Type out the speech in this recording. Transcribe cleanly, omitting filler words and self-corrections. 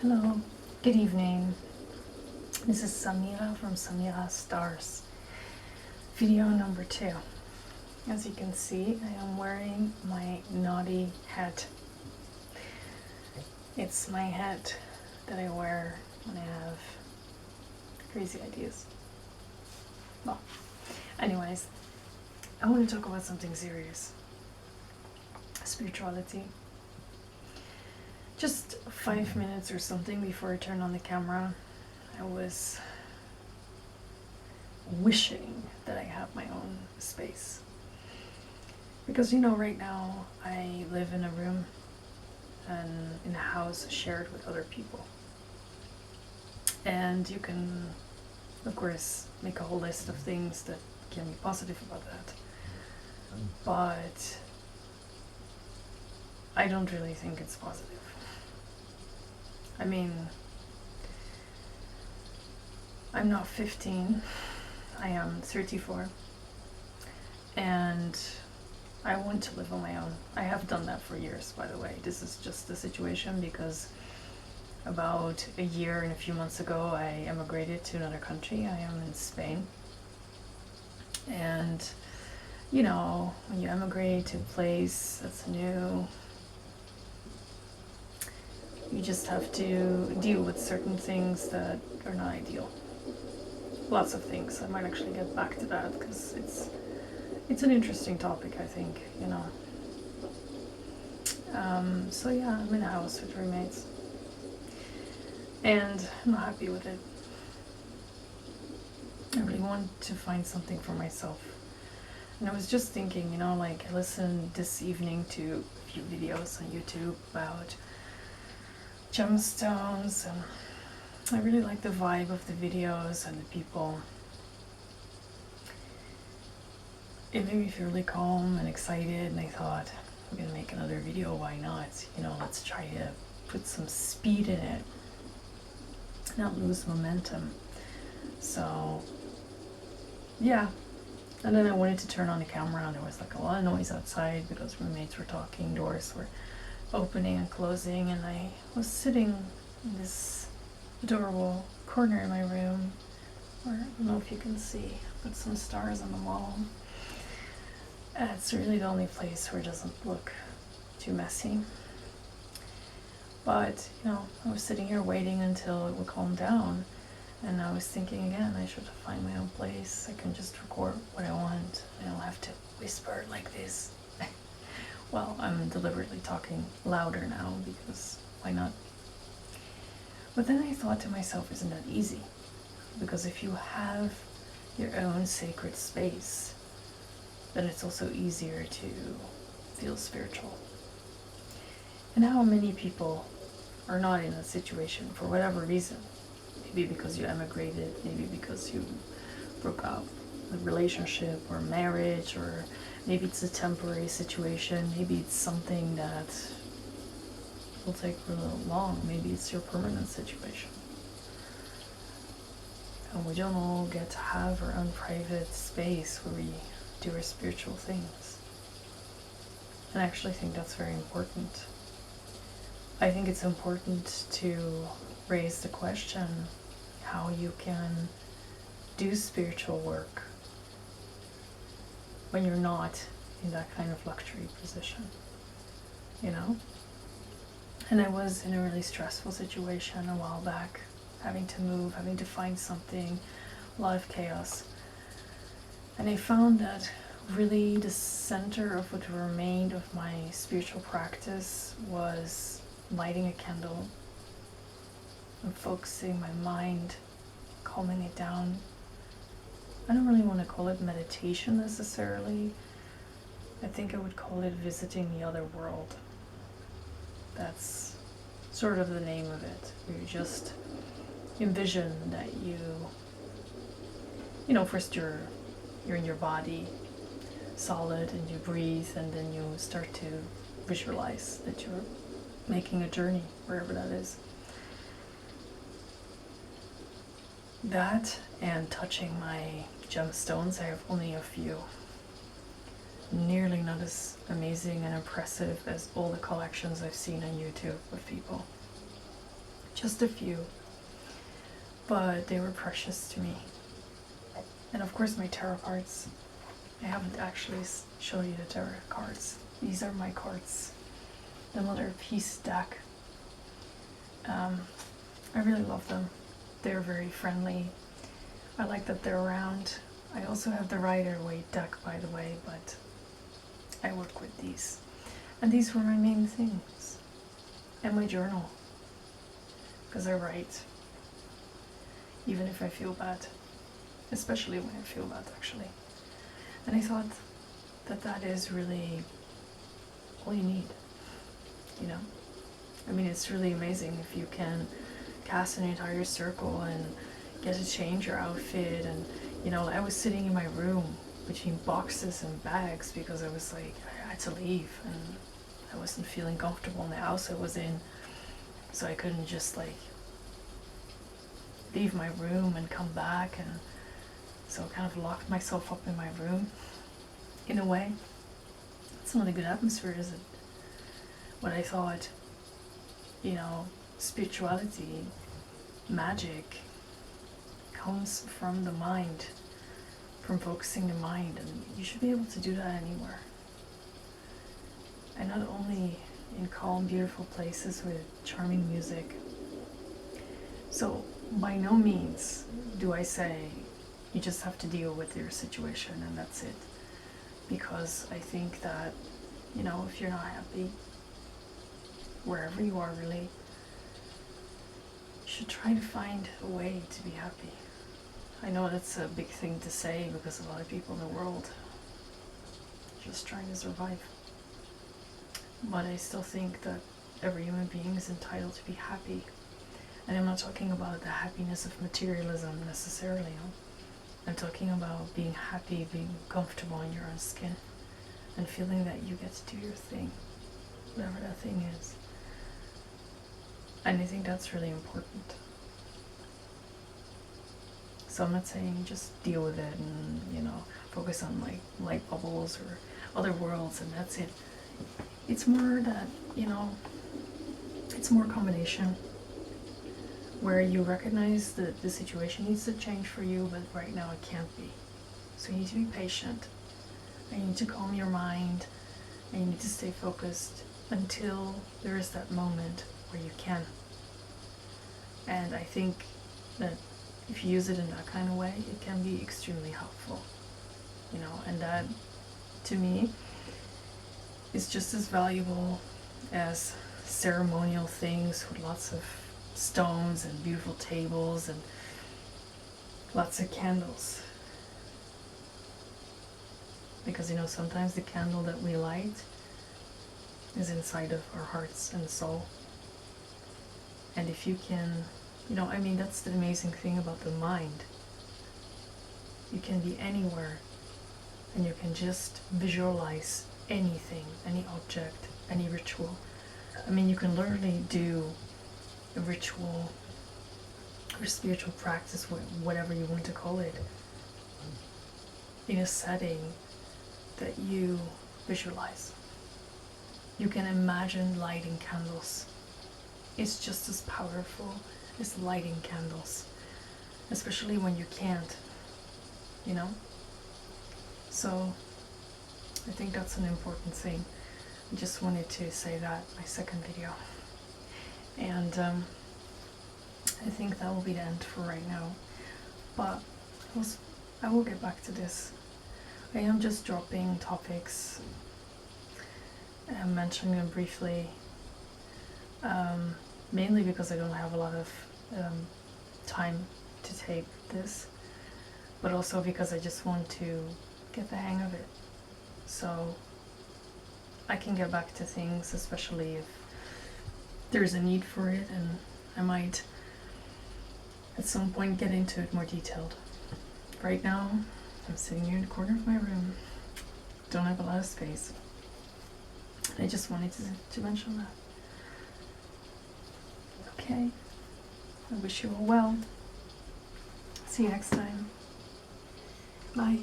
Hello, good evening. This is Samira from Samira Stars. Video number 2. As you can see, I am wearing my naughty hat. It's my hat that I wear when I have crazy ideas. Well, anyways, I want to talk about something serious. Spirituality. Just 5 minutes or something before I turned on the camera, I was wishing that I have my own space. Because right now I live in a room and in a house shared with other people. And you can, of course, make a whole list of things that can be positive about that. But I don't really think it's positive. I mean, I'm not 15, I am 34, and I want to live on my own. I have done that for years, by the way. This is just the situation because about a year and a few months ago I emigrated to another country. I am in Spain. And when you emigrate to a place that's new, you just have to deal with certain things that are not ideal. Lots of things. I might actually get back to that because it's an interesting topic, I think, So yeah, I'm in a house with roommates. And I'm not happy with it. I really want to find something for myself. And I was just thinking, I listened this evening to a few videos on YouTube about gemstones, and I really like the vibe of the videos and the people. It made me feel really calm and excited, and I thought, I'm gonna make another video, why not? Let's try to put some speed in it, not lose momentum. So yeah, and then I wanted to turn on the camera, and there was a lot of noise outside because roommates were talking, doors were opening and closing, and I was sitting in this adorable corner in my room where, I don't know if you can see, put some stars on the wall. It's really the only place where it doesn't look too messy. But, I was sitting here waiting until it would calm down, and I was thinking again, I should find my own place. I can just record what I want. I don't have to whisper like this. Well, I'm deliberately talking louder now because why not? But then I thought to myself, isn't that easy? Because if you have your own sacred space, then it's also easier to feel spiritual. And how many people are not in that situation for whatever reason? Maybe because you emigrated, maybe because you broke up a relationship or marriage, or maybe it's a temporary situation, maybe it's something that will take a little long, maybe it's your permanent situation. And we don't all get to have our own private space where we do our spiritual things. And I actually think that's very important. I think it's important to raise the question how you can do spiritual work when you're not in that kind of luxury position, And I was in a really stressful situation a while back, having to move, having to find something, a lot of chaos. And I found that really the center of what remained of my spiritual practice was lighting a candle and focusing my mind, calming it down. I don't really want to call it meditation necessarily. I think I would call it visiting the other world. That's sort of the name of it. You just envision that first you're in your body, solid, and you breathe, and then you start to visualize that you're making a journey, wherever that is. That and touching my gemstones, I have only a few. Nearly not as amazing and impressive as all the collections I've seen on YouTube of people. just a few, but they were precious to me. And of course my tarot cards. I haven't actually showed you the tarot cards. These are my cards. The Mother of Peace deck. I really love them. They're very friendly. I like that they're round. I also have the Rider-Waite deck, by the way, but I work with these. And these were my main things. And my journal. Because I write. Even if I feel bad. Especially when I feel bad, actually. And I thought that that is really all you need. You know? I mean, it's really amazing if you can cast an entire circle and get to change your outfit. And, you know, I was sitting in my room between boxes and bags because I was like, I had to leave and I wasn't feeling comfortable in the house I was in. So I couldn't just like leave my room and come back, and so I kind of locked myself up in my room in a way. It's not a good atmosphere, is it? What I thought, you know, spirituality, magic comes from the mind, from focusing the mind, and you should be able to do that anywhere. And not only in calm, beautiful places with charming music. So by no means do I say you just have to deal with your situation and that's it. Because I think that, you know, if you're not happy, wherever you are really, you should try to find a way to be happy. I know that's a big thing to say because a lot of people in the world are just trying to survive. But I still think that every human being is entitled to be happy. And I'm not talking about the happiness of materialism necessarily. No? I'm talking about being happy, being comfortable in your own skin, and feeling that you get to do your thing, whatever that thing is. And I think that's really important. So I'm not saying just deal with it and, you know, focus on like light bubbles or other worlds and that's it. It's more that, you know, it's more a combination where you recognize that the situation needs to change for you, but right now it can't be. So you need to be patient, and you need to calm your mind, and you need to stay focused until there is that moment where you can. And I think that if you use it in that kind of way, it can be extremely helpful, you know, and that, to me, is just as valuable as ceremonial things with lots of stones and beautiful tables and lots of candles. Because, you know, sometimes the candle that we light is inside of our hearts and soul. And if you can, you know, I mean, that's the amazing thing about the mind. You can be anywhere and you can just visualize anything, any object, any ritual. I mean, you can literally do a ritual or spiritual practice, whatever you want to call it, in a setting that you visualize. You can imagine lighting candles. It's just as powerful as lighting candles, especially when you can't, you know? So I think that's an important thing. I just wanted to say that, my second video. And I think that will be the end for right now. But I will get back to this. I am just dropping topics and mentioning them briefly. Mainly because I don't have a lot of time to tape this. But also because I just want to get the hang of it. So I can get back to things, especially if there's a need for it, and I might at some point get into it more detailed. Right now, I'm sitting here in the corner of my room, don't have a lot of space. I just wanted to mention that. Okay, I wish you all well. See you next time. Bye.